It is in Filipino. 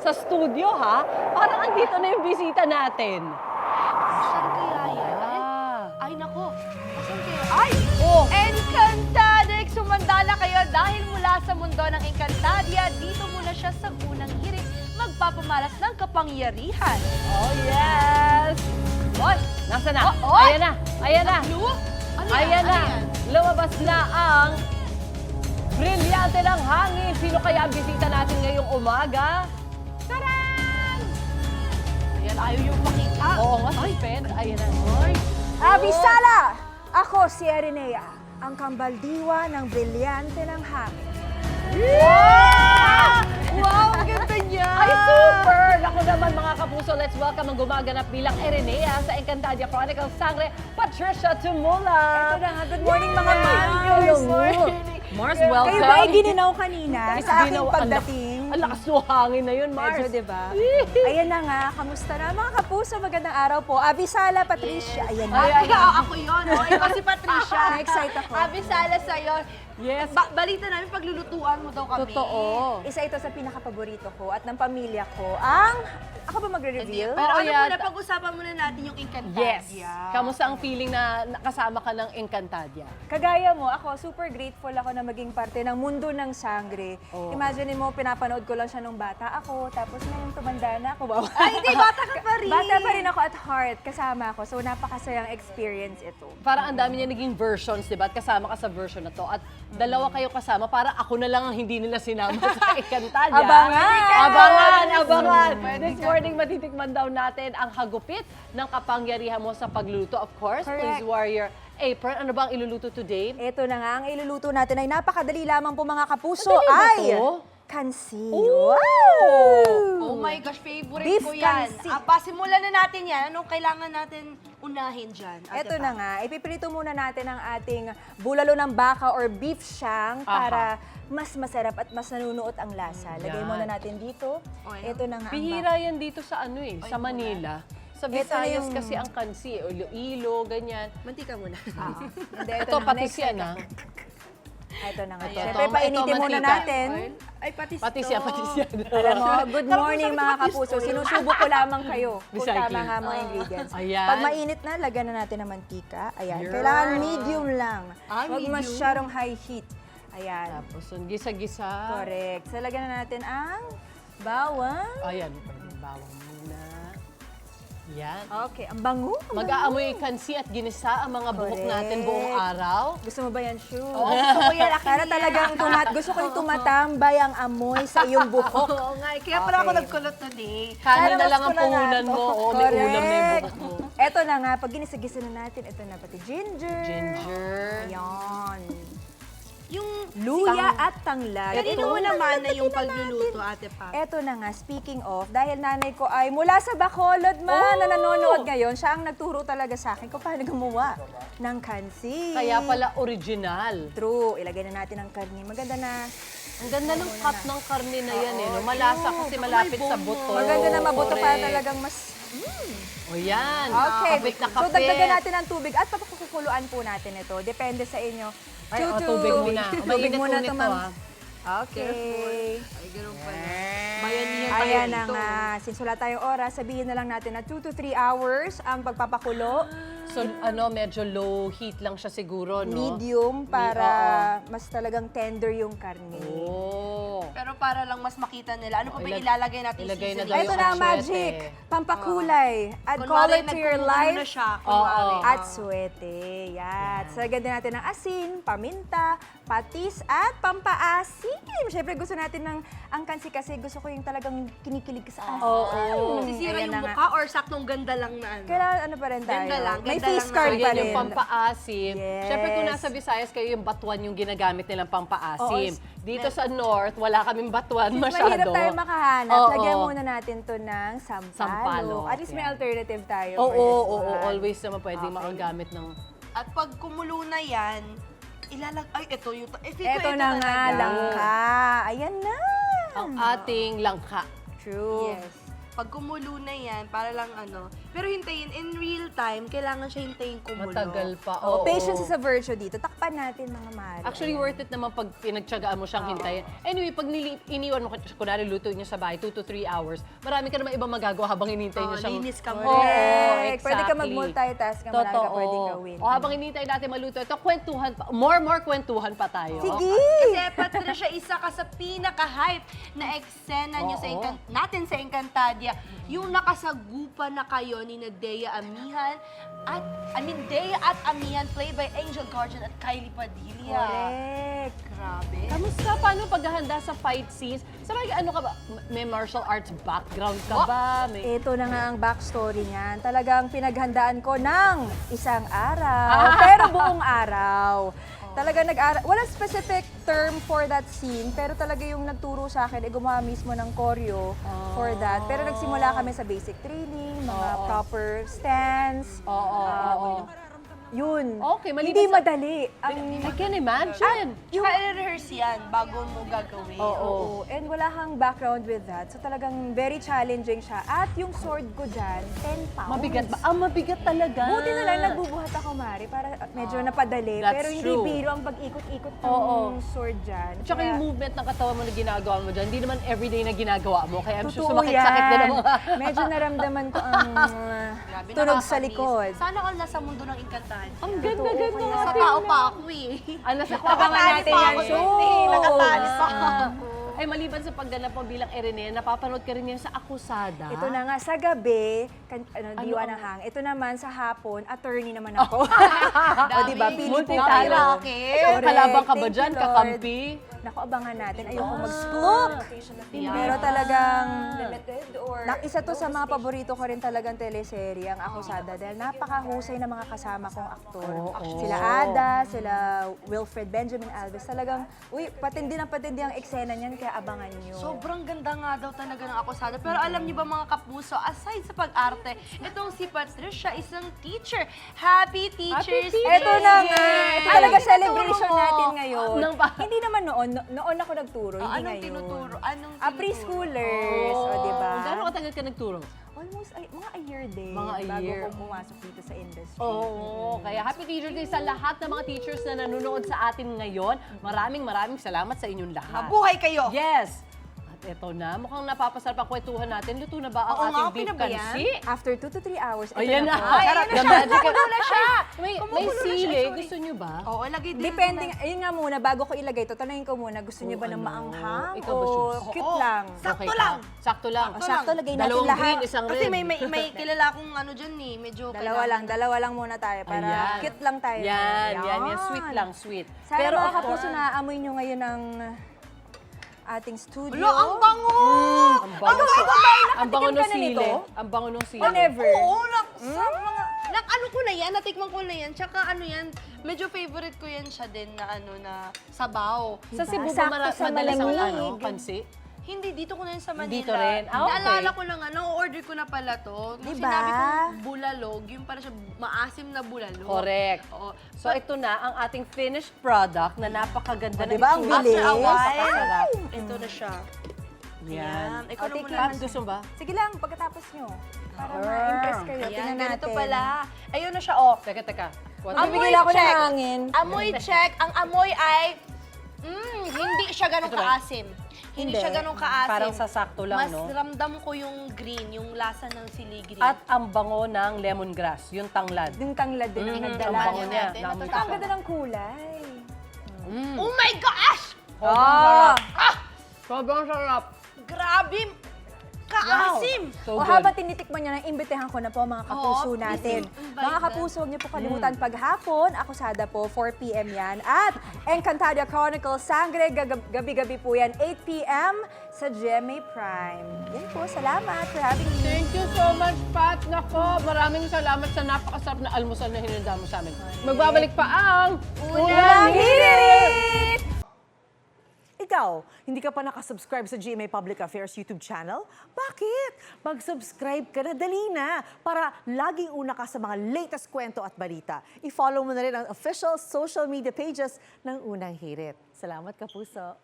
sa studio, ha? Parang andito na yung bisita natin. Saan kaya yan? Ay, nako. Saan kaya? Ay! Oh. Encantadia! Sumandala kayo dahil mula sa mundo ng Encantadia, dito muna siya sa unang hirit magpapamalas ng kapangyarihan. Oh, yes! Oy! Nasaan na? Oh, oy! Ayan na! Ayan na! Blue? Ano yan? Ayan na! Ano yan? Lumabas na ang brilyante ng hangin. Sino kaya ang bisita natin ngayong umaga? Taran! Ayan, ayaw yung makita. Oo nga, suspense. Ayan na. Abisala! Ako si Arenea, ang kambaldiwa ng brilyante ng hangin. Wow, ang ganda niya! Ay, super! Naku naman mga kapuso, let's welcome ang gumaganap bilang Arenea sa Encantadia Chronicles Sangre, Patricia Tumula. Ito na nga, good morning mga ma'am. Hello. Good morning. Mars, Kayo welcome. ba ay gininaw kanina sa aking Ginaw- pagdating? Ang lakas ng hangin na yun, Mars. Medyo, di ba? Ayan na nga, kamusta na mga kapuso? Magandang araw po. Abisala, Patricia. Ayan na. Ayan. Ako yun. Oh. Ikaw si Patricia. Na-excite ako. Abisala sa'yo. Yes. Balita namin paglulutuan mo daw kami. Totoo. Isa ito sa pinaka-paborito ko at ng pamilya ko. Ako ba magre-reveal? Pero Oo, ano yan. muna, pag-usapan muna natin yung Encantadia. Yes. Kamusta ang feeling na nakasama ka ng Encantadia? Kagaya mo, ako, super grateful ako na maging parte ng mundo ng sangre. Oh. Imagine mo, pinapanood ko lang siya nung bata ako, tapos ngayon tumanda na ako. Wow. Ay, hindi, bata ka pa rin. Bata pa rin ako at heart, kasama ako. So, napakasayang experience ito. Parang ang dami niya naging versions, di ba? At kasama ka sa version na to. At dalawa kayo kasama, para ako na lang ang hindi nila sinama sa Encantadia. Abangan! Abangan! Abangan! This morning, matitikman daw natin ang hagupit ng kapangyarihan mo sa pagluluto. Of course, Correct. please wear your apron. Ano ba ang iluluto today? Ito na nga, ang iluluto natin ay napakadali lamang po mga kapuso. Madali ba Ay, to? kansi. Ooh! Oh my gosh, favorite Beef ko yan. kansi. Simulan na natin yan. Anong kailangan natin unahin dyan? Ito na nga, ipiprito muna natin ang ating bulalo ng baka or beef shank para mas masarap at mas nanunuot ang lasa. Lagay Yan. muna natin dito. Okay. Ito na nga ang Bihira yan dito sa sa Manila. Sa Ito na Visayas yung- kasi ang kansi, o Iloilo, ganyan. Mantika muna. Hindi, Ito, na, pati next siya second. na. Ito na nga. Ito, Siyempre, ito, painitin muna mantika. natin. Ay, patis Pati to. siya, pati siya. Alam mo, good morning mga kapuso. Sinusubok ko lamang kayo kung Recycling. tama nga mga ingredients. Ayan. Pag mainit na, lagyan na natin ng mantika. Ayan. Yan. Kailangan medium lang. Ah, Huwag medium. masyadong high heat. Ayan. Tapos, yung gisa-gisa. Correct. So, lagyan na natin ang bawang. Ayan, yung bawang muna. Yan. Okay, ang bango. Mag-aamoy kansi at ginisa ang mga buhok Correct. natin buong araw. Gusto mo ba yan, Shu? Gusto ko yan, akin Para yan. talagang gusto ko yung tumatambay ang amoy sa iyong buhok. Oo nga, kaya pala ako Okay. nagkulot today. Kanin Sana na mas lang ang kulangan puhunan to. mo. Oo, may ulam na yung Correct. buhok mo. Eto na nga, pag ginisa-gisa na natin, ito na pati ginger. Ginger. Ayan. Yung Luya at tanglad. kanino mo naman na yung pagluluto, Ate Pap? Eto na nga, speaking of, dahil nanay ko ay mula sa Bacolod man na nanonood ngayon, siya ang nagturo talaga sa akin kung paano gumawa ng kansi. Kaya pala original. True, ilagay na natin ang karni. Maganda na. Ang ganda ng cut ng karne na yan eh. No? Malasa kasi malapit sa buto. Maganda na mabuto para Correct. talagang mas... O yan. Okay, Kapit na so kapit. dagdagan natin ang tubig at papakukuluan po natin ito. Depende sa inyo. Ay, tubig muna. Tubig muna Mainit-unit ito, to, ma'am. ah. Okay. Ay, ganun pala. Bayanihan tayo Ayan na dito. nga. Since wala tayong oras, sabihin na lang natin na 2 to 3 hours ang pagpapakulo. So, medyo low heat lang siya siguro, no? Medium para mas talagang tender yung karne. Oh. Pero para lang mas makita nila, ano pa ba Ilag- ilalagay natin ilagay na seasoning? daw Ito yung na ang atsuete. magic. Pampakulay. Add Kunwari, color to your nagkumulo life. na siya, kunwari. Oo. At suwete. Yan. So, lagyan din natin ng asin, paminta, patis, at pampaasim. Siyempre, gusto natin ng ang kansi kasi gusto ko yung talagang kinikilig ka sa asin. Oo. Masisira Ayan yung na nga. mukha or saktong ganda lang na ano? Kailangan ano pa rin tayo. Ganda lang, May ganda face lang card So, pa yan rin. yung pampaasim. Yes. Siyempre, kung nasa Visayas kayo, yung batuan yung ginagamit nilang pampaasim. Oo. Dito sa North, wala kaming batuan Since masyado. mahirap tayo makahanap, Oo. lagyan muna natin to ng sampalo. Sampalo, At least may yan. alternative tayo Oo, for this oo, one. always naman pwedeng makagamit ng... At pag kumulo na yan, ay, ito yung... Ito na nga, langka. Ayan na. Ang ating langka. True. Yes. Pag kumulo na yan, para lang ano, Pero hintayin, in real time, kailangan siya hintayin kumulo. Matagal pa. Oh, Oo. patience is a virtue dito. Takpan natin, mga mare. Actually, worth it naman pag pinagtsagaan mo siyang hintayin. Anyway, pag iniwan mo, kunwari luto niya sa bahay, 2 to 3 hours, marami ka naman ibang magagawa habang hinihintay niya siyang... linis ka mo. Oo, Correct. Pwede ka exactly. mag-multitatask ka, marami ka pwedeng gawin. O habang hinihintay natin maluto, ito kwentuhan pa. More kwentuhan pa tayo. Sige! Kasi Patricia, isa ka sa pinaka-hype na eksena niyo sa Oo. natin sa Encantadia. Yung nakasagupa na kayo ni Dea Amihan at Dea at Amihan played by Angel Guardian at Kylie Padilla. Correct. Grabe. Kamusta? Paano paghahanda sa fight scenes? Sabay, ano ka ba? May martial arts background ka Oh. ba? May... Ito na nga ang backstory niyan. Talagang pinaghandaan ko ng isang araw, pero buong araw. Talaga walang specific term for that scene, pero talaga yung nagturo sa akin, gumawa mismo ng choreo for that. Pero nagsimula kami sa basic training, mga proper stance. Oo. Yun. Okay, maliban Hindi sa- madali. I can imagine. Tsaka i-rehearse yan bago mo gagawin. Oo. And wala kang background with that. So talagang very challenging siya. At yung sword ko dyan, 10 pounds. Mabigat ba? Mabigat talaga. Buti na lang nagbubuhat ako, Mari, para medyo napadali. That's Pero hindi true. biro ang pag-ikot-ikot ng Oo. sword dyan. Tsaka Kaya, yung movement ng katawan mo na ginagawa mo dyan, hindi naman everyday na ginagawa mo. Kaya I'm sure totoo sumakit-sakit din yan. ang mga... Medyo naramdaman ko ang Grabe, tunog sa nakakamiss. likod. Sana all nasa mundo ng Encantadia. Ang ganda-ganda Totoo, Nasa natin tao na. pa ako eh. Ano sa Abangan natin pa yan, ako show. dun eh. Nakatali pa ako. Ay, maliban sa pagganap mo bilang Erinea, napapanood ka rin yan sa Akusada. Ito na nga, sa gabi, diwa ang- ng hang. Ito naman, sa hapon, attorney naman ako. O, diba? Pili po Multi-talent. tayo. Rocket. Correct. Kalabang ka ba Thank dyan? you, Lord. Kakampi? Naku, abangan natin. Ayoko mag-spook. Pero talagang, isa to sa mga paborito ko rin talagang teleserye, ang Akusada. Dahil napakahusay na mga kasama kong aktor. Oo. Sila Ada, sila Wilfred Benjamin Alves. Talagang, patindi ang eksena niyan, kaya abangan nyo. Sobrang ganda nga daw talaga ng Akusada. Pero alam niyo ba mga kapuso, aside sa pag-arte, itong si Patricia, isang teacher. Happy Teachers Happy Day! Ito na nga. Ito Ano talaga yung celebration tinuturo mo? natin ngayon. Hindi Hindi naman noon ako nagturo, hindi Anong ngayon. tinuturo? Anong Preschoolers, o diba? Gano'ng katagal ka nagturo? Almost mga a year din. Mga a bago year. ko pumasok dito sa industry. Oo, kaya Happy Teacher's Day sa lahat ng mga teachers na nanonood sa atin ngayon. Maraming salamat sa inyong lahat. Mabuhay kayo! Yes! At eto na, mukhang napapasarap ang kwentuhan natin. Luto na ba ang Oo nga, ating beef pinabayan. kansi? After 2 to 3 hours, ito Ayan na. na po. Ay, Sarap. ayun na The siya. magic- Kumukulo na siya. May Kumukulo na siya, sili. sorry. Gusto nyo ba? Oo, lagay din. Depende, ayun nga muna, bago ko ilagay ito, tanongin ko muna, gusto niyo ba ng ano? maanghang Ikaw ba, o Shubs? cute Oo. lang? Sakto Okay ka? lang. Sakto lang. O, sakto, lagay natin Dalawang lahat. green, isang red. Kasi may kilala akong ano dyan eh, medyo Dalawa lang muna tayo para Ayan. cute lang tayo. Yan. Sweet lang, sweet. Sana Pero mga of kapuso course, na amoy nyo ngayon ng ating studio. Wala, ang bango! ang bango, ang bango ng ka na nito? sili. Ang bango ng sili. Whenever. Oo, sa mga... ano ko na yan, natikman ko na yan. Tsaka ano yan, medyo favorite ko yan siya din na ano na sabaw. Sa Cebu ba Sakto sa madalas ang malamig. pansi? Hindi, dito ko na yun sa Manila. Dito rin? Ah, okay. Naalala ko lang ano, order ko na pala to. Nung Diba? sinabi ko bulalog, yung para siya maasim na bulalog. Correct. Oo. So ito na ang ating finished product na napakaganda na diba? Ang itsura. bilis. After a while, Napakasarap. ito na siya. Yan. Ikaw na O, muna. Paps, gusto mo ba? Sige lang, pagkatapos nyo. Para ma-impress kayo. Ayan, Tingnan ganito natin. pala. Ayun na siya, oh. Teka. Bibigyan ako ng hangin. Amoy check. Ang amoy ay, hindi siya ganun Ito ba? kaasim. Hindi Hindi. siya ganun kaasim. Parang sasakto lang, Mas no? ramdam ko yung green, yung lasa ng sili green. At ang bango ng lemongrass, yung tanglad. Yung tanglad din ang Ang nagdala. bango niya. natin. Naamoy ko Ang siya. ganda ng kulay. Oh my gosh! Sobrang sarap. Grabe! Kaasim! So O good. habang tinitikman nyo na, imbitahan ko na po mga kapuso Oo, natin. please invite Mga them. kapuso, huwag niyo po kalimutan paghapon, Akusada po, 4 p.m. yan. At Encantadia Chronicles, Sangre, gabi-gabi po yan, 8 p.m. sa GMA Prime. Yan po, salamat for having me. Thank you so much, Pat. Nako, maraming salamat sa napakasarap na almusal na hinanda mo sa amin. Magbabalik pa ang Unang Hirit! Ikaw, hindi ka pa nakasubscribe sa GMA Public Affairs YouTube channel? Bakit? Mag-subscribe ka na, dali na, para laging una ka sa mga latest kwento at balita. I-follow mo na rin ang official social media pages ng Unang Hirit. Salamat, Kapuso.